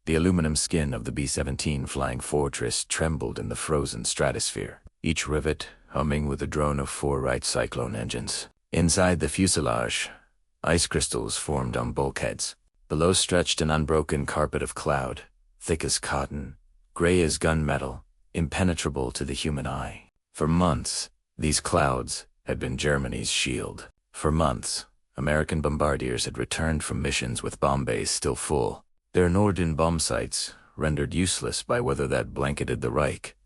The aluminum skin of the B-17 Flying Fortress trembled in the frozen stratosphere, each rivet humming with a drone of 4 Wright Cyclone engines. Inside the fuselage, ice crystals formed on bulkheads. Below stretched an unbroken carpet of cloud, thick as cotton, gray as gunmetal, impenetrable to the human eye. For months, these clouds had been Germany's shield. For months, American bombardiers had returned from missions with bomb bays still full, their Norden bomb sites rendered useless by weather that blanketed the Reich,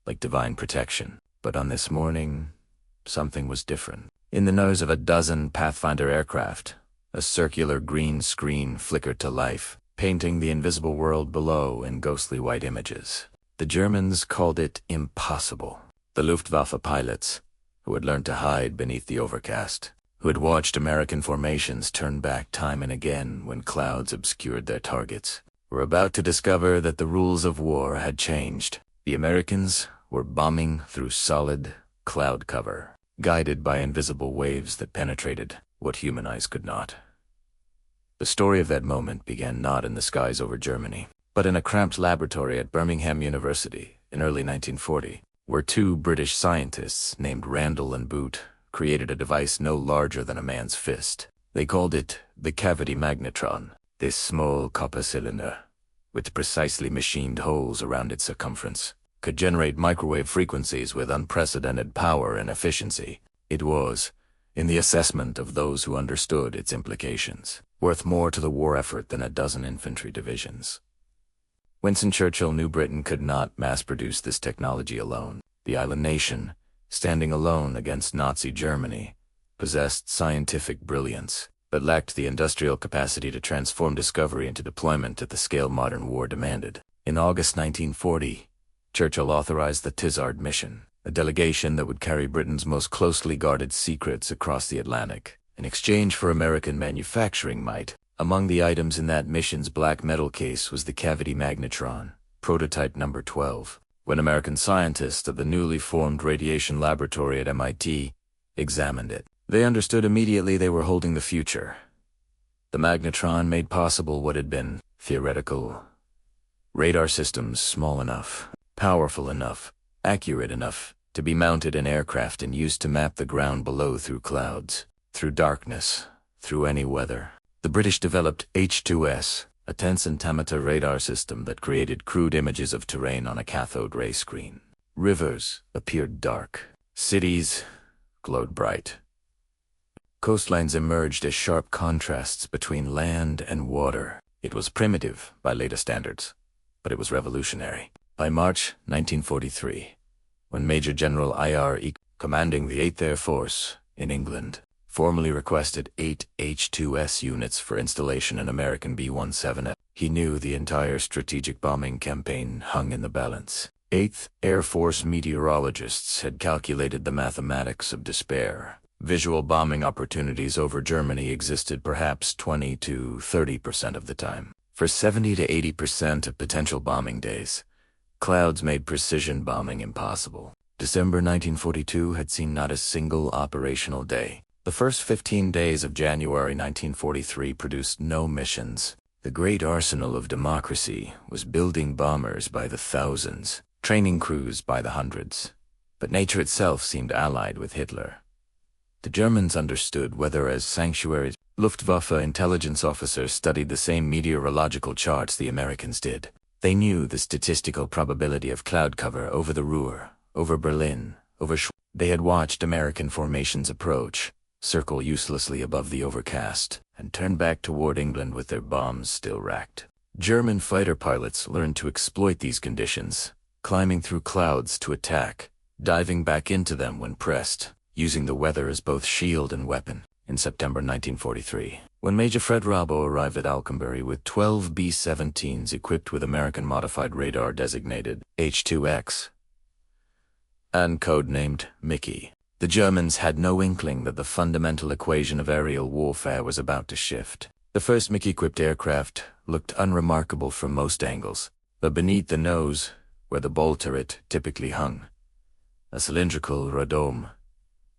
like divine protection. But on this morning, something was different. In the nose of a dozen Pathfinder aircraft, a circular green screen flickered to life, painting the invisible world below in ghostly white images. The Germans called it impossible. The Luftwaffe pilots, who had learned to hide beneath the overcast, who had watched American formations turn back time and again when clouds obscured their targets, were about to discover that the rules of war had changed. The Americans were bombing through solid cloud cover, guided by invisible waves that penetrated what human eyes could not. The story of that moment began not in the skies over Germany, but in a cramped laboratory at Birmingham University in early 1940, where 2 British scientists named Randall and Boot created a device no larger than a man's fist. They called it the cavity magnetron. This small copper cylinder, with precisely machined holes around its circumference, could generate microwave frequencies with unprecedented power and efficiency. It was, in the assessment of those who understood its implications, worth more to the war effort than a dozen infantry divisions. Winston Churchill knew Britain could not mass-produce this technology alone. The island nation, standing alone against Nazi Germany, possessed scientific brilliance, but lacked the industrial capacity to transform discovery into deployment at the scale modern war demanded. In August 1940, Churchill authorized the Tizard mission, a delegation that would carry Britain's most closely guarded secrets across the Atlantic, in exchange for American manufacturing might. Among the items in that mission's black metal case was the cavity magnetron, prototype number 12. When American scientists of the newly formed radiation laboratory at MIT examined it, they understood immediately they were holding the future. The magnetron made possible what had been theoretical radar systems small enough, powerful enough, accurate enough to be mounted in aircraft and used to map the ground below through clouds, through darkness, through any weather. The British developed H2S, a 10-centimeter radar system that created crude images of terrain on a cathode ray screen. Rivers appeared dark. Cities glowed bright. Coastlines emerged as sharp contrasts between land and water. It was primitive by latest standards, but it was revolutionary. By March 1943, when Major General I.R.E., commanding the 8th Air Force in England, formally requested 8 H-2S units for installation in American B-17F, he knew the entire strategic bombing campaign hung in the balance. 8th Air Force meteorologists had calculated the mathematics of despair. Visual bombing opportunities over Germany existed perhaps 20 to 30% of the time. For 70 to 80% of potential bombing days, clouds made precision bombing impossible. December 1942 had seen not a single operational day. The first 15 days of January 1943 produced no missions. The great arsenal of democracy was building bombers by the thousands, training crews by the hundreds. But nature itself seemed allied with Hitler. The Germans understood weather as sanctuaries. Luftwaffe intelligence officers studied the same meteorological charts the Americans did. They knew the statistical probability of cloud cover over the Ruhr, over Berlin, over They had watched American formations approach, circle uselessly above the overcast, and turn back toward England with their bombs still racked. German fighter pilots learned to exploit these conditions, climbing through clouds to attack, diving back into them when pressed, using the weather as both shield and weapon. In September 1943, when Major Fred Robbo arrived at Alconbury with 12 B-17s equipped with American modified radar designated H-2X and codenamed Mickey, the Germans had no inkling that the fundamental equation of aerial warfare was about to shift. The first Mickey-equipped aircraft looked unremarkable from most angles, but beneath the nose, where the ball turret typically hung, a cylindrical radome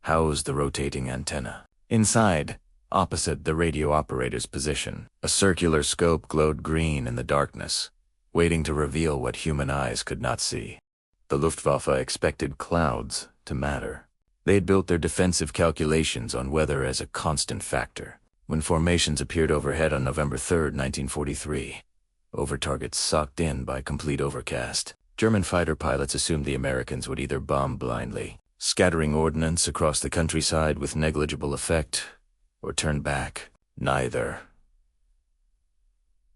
housed the rotating antenna. Inside, opposite the radio operator's position, a circular scope glowed green in the darkness, waiting to reveal what human eyes could not see. The Luftwaffe expected clouds to matter. They had built their defensive calculations on weather as a constant factor. When formations appeared overhead on November 3, 1943, over targets sucked in by complete overcast, German fighter pilots assumed the Americans would either bomb blindly, scattering ordnance across the countryside with negligible effect, or turn back. Neither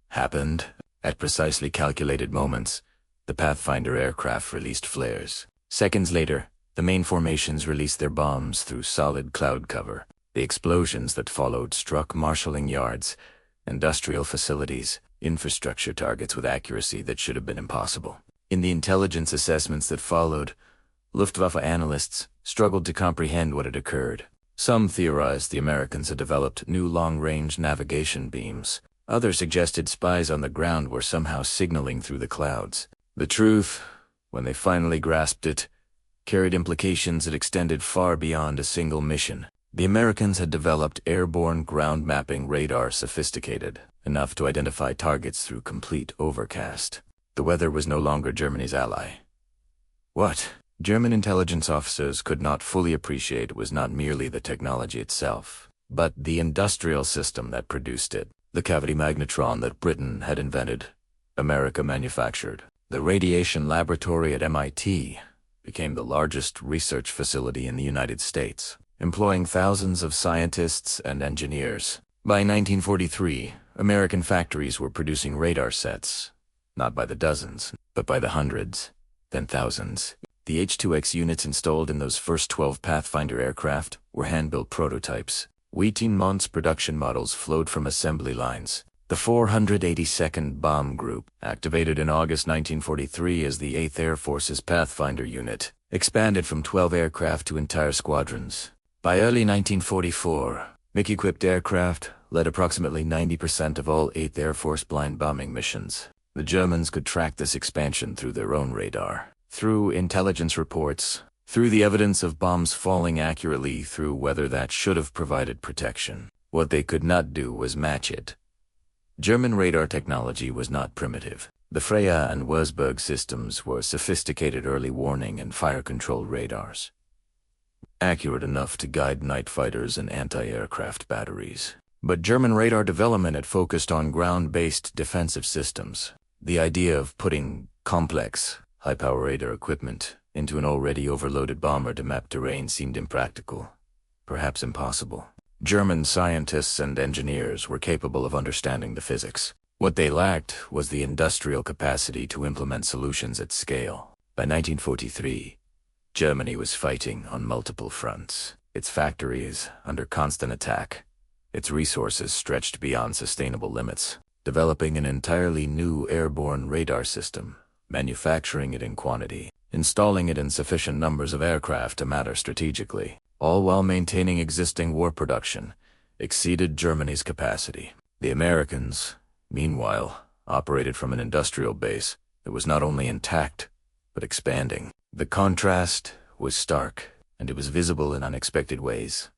happened. At precisely calculated moments, the Pathfinder aircraft released flares. Seconds later, the main formations released their bombs through solid cloud cover. The explosions that followed struck marshalling yards, industrial facilities, infrastructure targets with accuracy that should have been impossible. In the intelligence assessments that followed, Luftwaffe analysts struggled to comprehend what had occurred. Some theorized the Americans had developed new long-range navigation beams. Others suggested spies on the ground were somehow signaling through the clouds. The truth, when they finally grasped it, carried implications that extended far beyond a single mission. The Americans had developed airborne ground mapping radar sophisticated enough to identify targets through complete overcast. The weather was no longer Germany's ally. What German intelligence officers could not fully appreciate was not merely the technology itself, but the industrial system that produced it. The cavity magnetron that Britain had invented, America manufactured. The radiation laboratory at MIT became the largest research facility in the United States, employing thousands of scientists and engineers. By 1943, American factories were producing radar sets, not by the dozens, but by the hundreds, then thousands. The H-2X units installed in those first 12 Pathfinder aircraft were hand-built prototypes. Waiting months production models flowed from assembly lines. The 482nd Bomb Group, activated in August 1943 as the 8th Air Force's Pathfinder unit, expanded from 12 aircraft to entire squadrons. By early 1944, MiG-equipped aircraft led approximately 90% of all 8th Air Force blind bombing missions. The Germans could track this expansion through their own radar, through intelligence reports, through the evidence of bombs falling accurately through weather that should have provided protection. What they could not do was match it. German radar technology was not primitive. The Freya and Wurzburg systems were sophisticated early warning and fire control radars, accurate enough to guide night fighters and anti-aircraft batteries. But German radar development had focused on ground-based defensive systems. The idea of putting complex, high-power radar equipment into an already overloaded bomber to map terrain seemed impractical, perhaps impossible. German scientists and engineers were capable of understanding the physics. What they lacked was the industrial capacity to implement solutions at scale. By 1943, Germany was fighting on multiple fronts. Its factories under constant attack, its resources stretched beyond sustainable limits. Developing an entirely new airborne radar system, manufacturing it in quantity, installing it in sufficient numbers of aircraft to matter strategically, all while maintaining existing war production, exceeded Germany's capacity. The Americans, meanwhile, operated from an industrial base that was not only intact, but expanding. The contrast was stark, and it was visible in unexpected ways.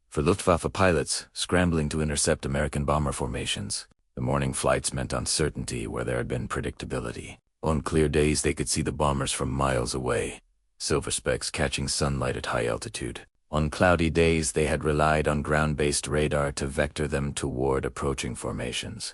For Luftwaffe pilots scrambling to intercept American bomber formations, the morning flights meant uncertainty where there had been predictability. On clear days they could see the bombers from miles away, silver specks catching sunlight at high altitude. On cloudy days they had relied on ground-based radar to vector them toward approaching formations,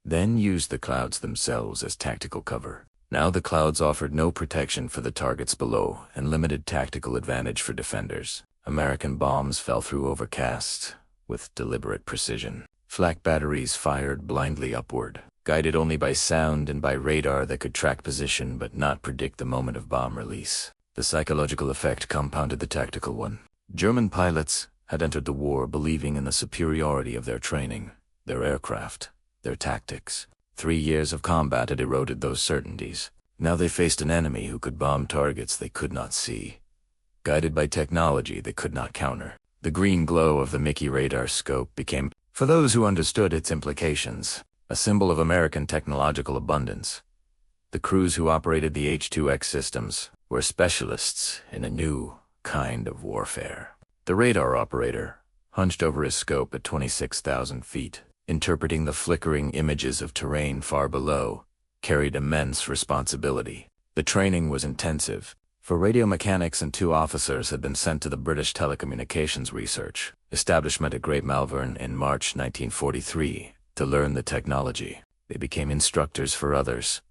then used the clouds themselves as tactical cover. Now the clouds offered no protection for the targets below and limited tactical advantage for defenders. American bombs fell through overcast with deliberate precision. Flak batteries fired blindly upward, guided only by sound and by radar that could track position but not predict the moment of bomb release. The psychological effect compounded the tactical one. German pilots had entered the war believing in the superiority of their training, their aircraft, their tactics. 3 years of combat had eroded those certainties. Now they faced an enemy who could bomb targets they could not see, guided by technology they could not counter. The green glow of the Mickey radar scope became, for those who understood its implications, a symbol of American technological abundance. The crews who operated the H-2X systems were specialists in a new kind of warfare. The radar operator, hunched over his scope at 26,000 feet, interpreting the flickering images of terrain far below, carried immense responsibility. The training was intensive, for radio mechanics and 2 officers had been sent to the British Telecommunications Research Establishment at Great Malvern in March 1943 to learn the technology. They became instructors for others.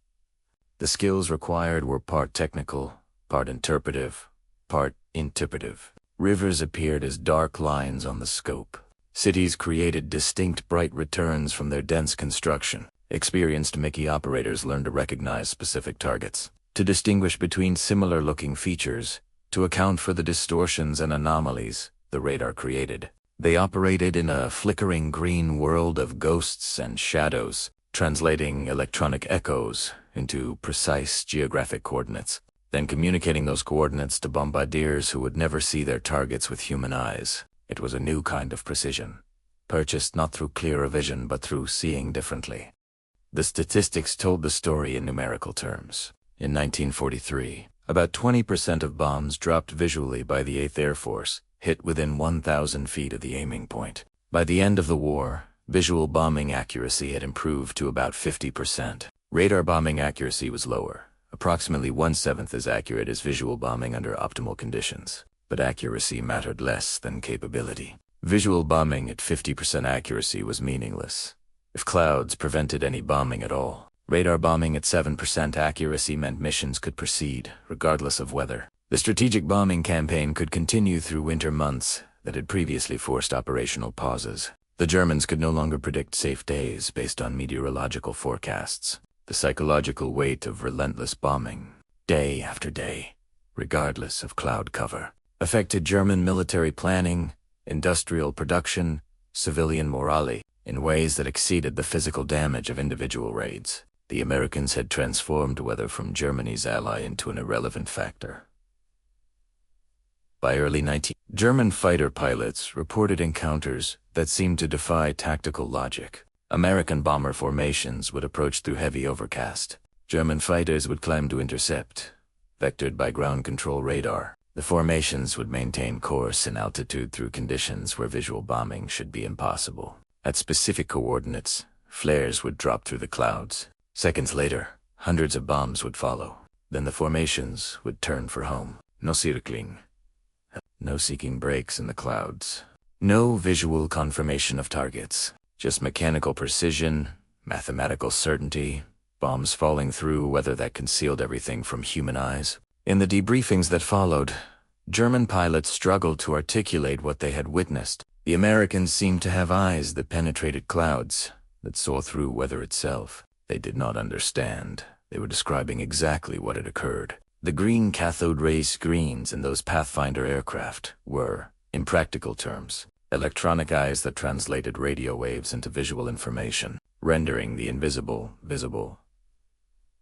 The skills required were part technical, part interpretive, part interpretive. Rivers appeared as dark lines on the scope. Cities created distinct bright returns from their dense construction. Experienced Mickey operators learned to recognize specific targets, to distinguish between similar-looking features, to account for the distortions and anomalies the radar created. They operated in a flickering green world of ghosts and shadows, translating electronic echoes into precise geographic coordinates, then communicating those coordinates to bombardiers who would never see their targets with human eyes. It was a new kind of precision, purchased not through clearer vision but through seeing differently. The statistics told the story in numerical terms. In 1943, about 20% of bombs dropped visually by the 8th Air Force hit within 1,000 feet of the aiming point. By the end of the war, visual bombing accuracy had improved to about 50%. Radar bombing accuracy was lower, approximately 1/7 as accurate as visual bombing under optimal conditions. But accuracy mattered less than capability. Visual bombing at 50% accuracy was meaningless if clouds prevented any bombing at all. Radar bombing at 7% accuracy meant missions could proceed, regardless of weather. The strategic bombing campaign could continue through winter months that had previously forced operational pauses. The Germans could no longer predict safe days based on meteorological forecasts. The psychological weight of relentless bombing, day after day, regardless of cloud cover, affected German military planning, industrial production, civilian morale, in ways that exceeded the physical damage of individual raids. The Americans had transformed weather from Germany's ally into an irrelevant factor. By early 19, German fighter pilots reported encounters that seemed to defy tactical logic. American bomber formations would approach through heavy overcast. German fighters would climb to intercept, vectored by ground control radar. The formations would maintain course and altitude through conditions where visual bombing should be impossible. At specific coordinates, flares would drop through the clouds. Seconds later, hundreds of bombs would follow. Then the formations would turn for home. No circling. No seeking breaks in the clouds. No visual confirmation of targets. Just mechanical precision, mathematical certainty, bombs falling through weather that concealed everything from human eyes. In the debriefings that followed, German pilots struggled to articulate what they had witnessed. The Americans seemed to have eyes that penetrated clouds, that saw through weather itself. They did not understand. They were describing exactly what had occurred. The green cathode ray screens in those Pathfinder aircraft were, in practical terms, electronic eyes that translated radio waves into visual information, rendering the invisible visible.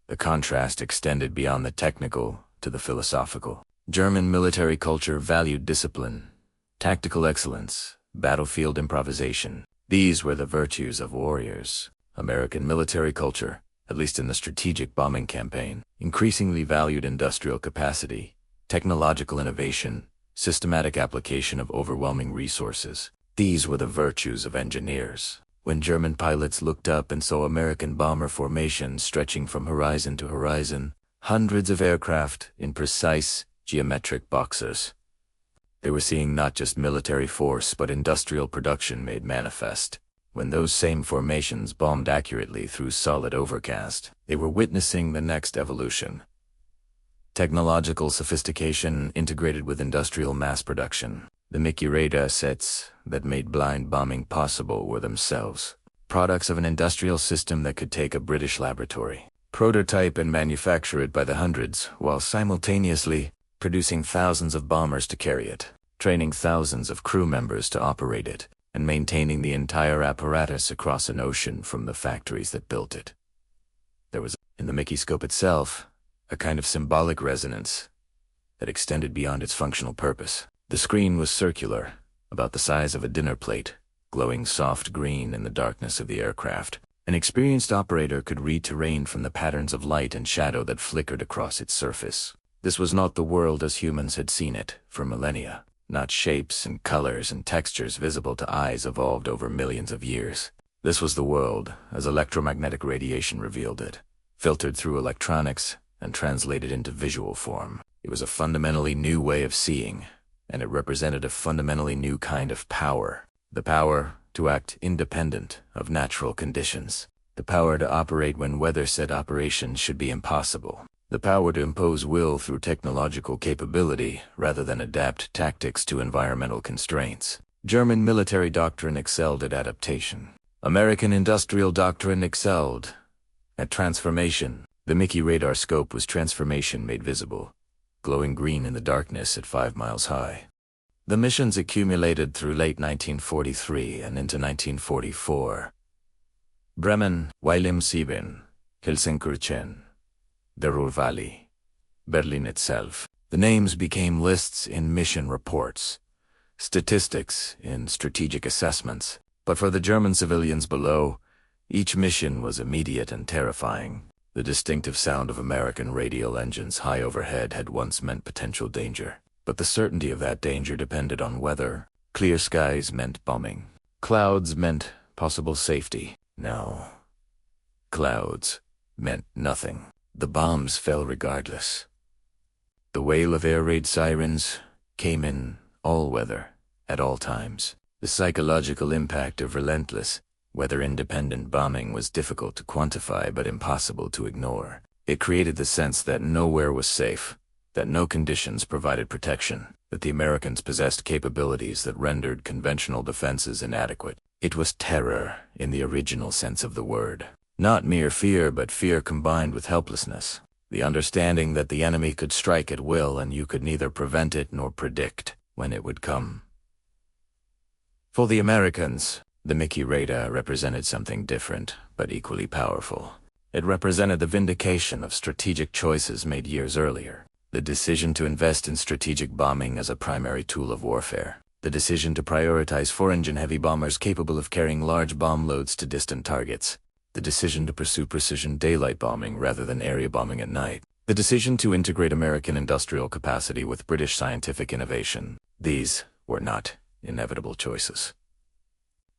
The contrast extended beyond the technical to the philosophical. German military culture valued discipline, tactical excellence, battlefield improvisation. These were the virtues of warriors. American military culture, at least in the strategic bombing campaign, increasingly valued industrial capacity, technological innovation, systematic application of overwhelming resources. These were the virtues of engineers. When German pilots looked up and saw American bomber formations stretching from horizon to horizon, hundreds of aircraft in precise, geometric boxes, they were seeing not just military force but industrial production made manifest. When those same formations bombed accurately through solid overcast, they were witnessing the next evolution. Technological sophistication integrated with industrial mass production. The Mickey radar sets that made blind bombing possible were themselves products of an industrial system that could take a British laboratory, prototype and manufacture it by the hundreds, while simultaneously producing thousands of bombers to carry it, training thousands of crew members to operate it, and maintaining the entire apparatus across an ocean from the factories that built it. There was, in the Mickey scope itself, a kind of symbolic resonance that extended beyond its functional purpose. The screen was circular, about the size of a dinner plate, glowing soft green in the darkness of the aircraft. An experienced operator could read terrain from the patterns of light and shadow that flickered across its surface. This was not the world as humans had seen it for millennia. Not shapes and colors and textures visible to eyes evolved over millions of years. This was the world as electromagnetic radiation revealed it, filtered through electronics, and translated into visual form. It was a fundamentally new way of seeing, and it represented a fundamentally new kind of power. The power to act independent of natural conditions. The power to operate when weather said operations should be impossible. The power to impose will through technological capability rather than adapt tactics to environmental constraints. German military doctrine excelled at adaptation. American industrial doctrine excelled at transformation. The Mickey radar scope was transformation made visible, glowing green in the darkness at 5 miles high. The missions accumulated through late 1943 and into 1944. Bremen, Wilhelmshaven, Helsinki, the Ruhr Valley, Berlin itself. The names became lists in mission reports, statistics in strategic assessments. But for the German civilians below, each mission was immediate and terrifying. The distinctive sound of American radial engines high overhead had once meant potential danger. But the certainty of that danger depended on weather. Clear skies meant bombing. Clouds meant possible safety. No. Clouds meant nothing. The bombs fell regardless. The wail of air raid sirens came in all weather, at all times. The psychological impact of relentless, weather-independent bombing was difficult to quantify but impossible to ignore. It created the sense that nowhere was safe, that no conditions provided protection, that the Americans possessed capabilities that rendered conventional defenses inadequate. It was terror in the original sense of the word. Not mere fear, but fear combined with helplessness. The understanding that the enemy could strike at will and you could neither prevent it nor predict when it would come. For the Americans, the Mickey radar represented something different, but equally powerful. It represented the vindication of strategic choices made years earlier. The decision to invest in strategic bombing as a primary tool of warfare. The decision to prioritize 4-engine heavy bombers capable of carrying large bomb loads to distant targets. The decision to pursue precision daylight bombing rather than area bombing at night. The decision to integrate American industrial capacity with British scientific innovation. These were not inevitable choices.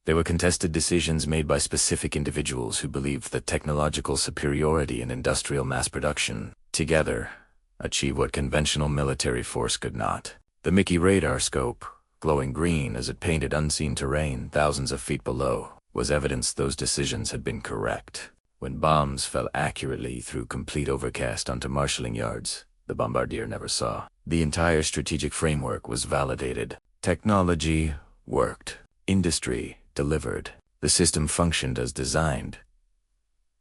They were contested decisions made by specific individuals who believed that technological superiority and industrial mass production, together, achieve what conventional military force could not. The Mickey radar scope, glowing green as it painted unseen terrain thousands of feet below, was evidence those decisions had been correct. When bombs fell accurately through complete overcast onto marshalling yards, the bombardier never saw. The entire strategic framework was validated. Technology worked. Industry delivered. The system functioned as designed.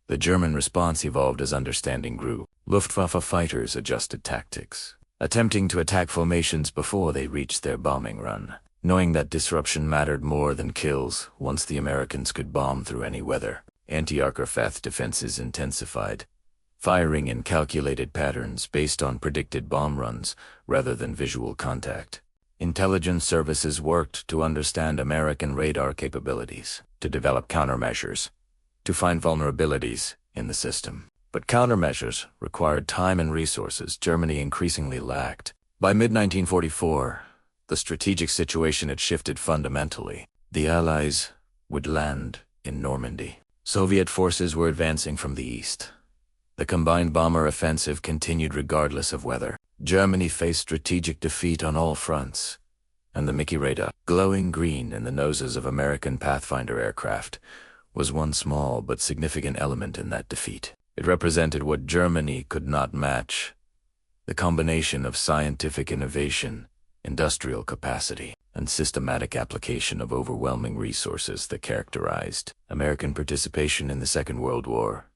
The German response evolved as understanding grew. Luftwaffe fighters adjusted tactics, attempting to attack formations before they reached their bombing run, knowing that disruption mattered more than kills once the Americans could bomb through any weather. Anti-aircraft defenses intensified, firing in calculated patterns based on predicted bomb runs rather than visual contact. Intelligence services worked to understand American radar capabilities, to develop countermeasures, to find vulnerabilities in the system. But countermeasures required time and resources Germany increasingly lacked. By mid-1944, the strategic situation had shifted fundamentally. The Allies would land in Normandy. Soviet forces were advancing from the east. The combined bomber offensive continued regardless of weather. Germany faced strategic defeat on all fronts, and the Mickey radar, glowing green in the noses of American Pathfinder aircraft, was one small but significant element in that defeat. It represented what Germany could not match: the combination of scientific innovation, industrial capacity, and systematic application of overwhelming resources that characterized American participation in the Second World War.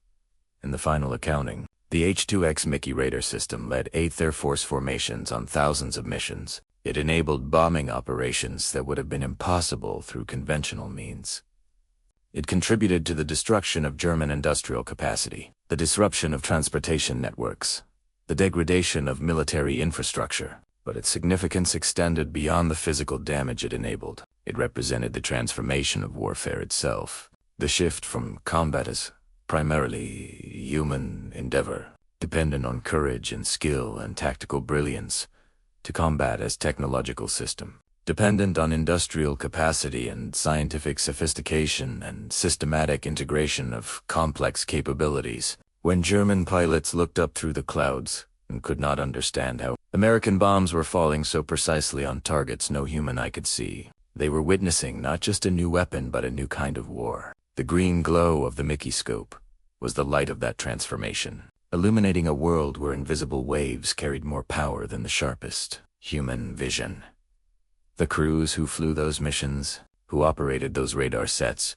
In the final accounting, the H-2X Mickey radar system led 8th Air Force formations on thousands of missions. It enabled bombing operations that would have been impossible through conventional means. It contributed to the destruction of German industrial capacity, the disruption of transportation networks, the degradation of military infrastructure. But its significance extended beyond the physical damage it enabled. It represented the transformation of warfare itself, the shift from combat as primarily human endeavor, dependent on courage and skill and tactical brilliance, to combat as technological system, dependent on industrial capacity and scientific sophistication and systematic integration of complex capabilities. When German pilots looked up through the clouds and could not understand how American bombs were falling so precisely on targets no human eye could see, they were witnessing not just a new weapon but a new kind of war. The green glow of the Mickey scope was the light of that transformation, illuminating a world where invisible waves carried more power than the sharpest human vision. The crews who flew those missions, who operated those radar sets,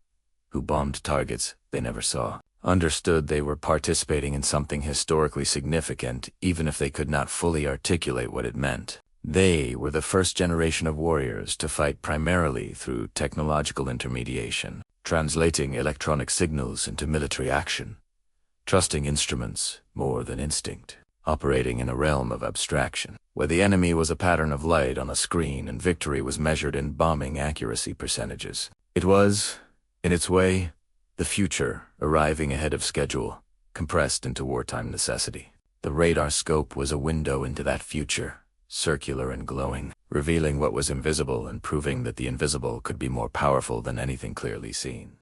who bombed targets they never saw, understood they were participating in something historically significant even if they could not fully articulate what it meant. They were the first generation of warriors to fight primarily through technological intermediation, translating electronic signals into military action, trusting instruments more than instinct, operating in a realm of abstraction, where the enemy was a pattern of light on a screen and victory was measured in bombing accuracy percentages. It was, in its way, the future arriving ahead of schedule, compressed into wartime necessity. The radar scope was a window into that future, circular and glowing, revealing what was invisible and proving that the invisible could be more powerful than anything clearly seen.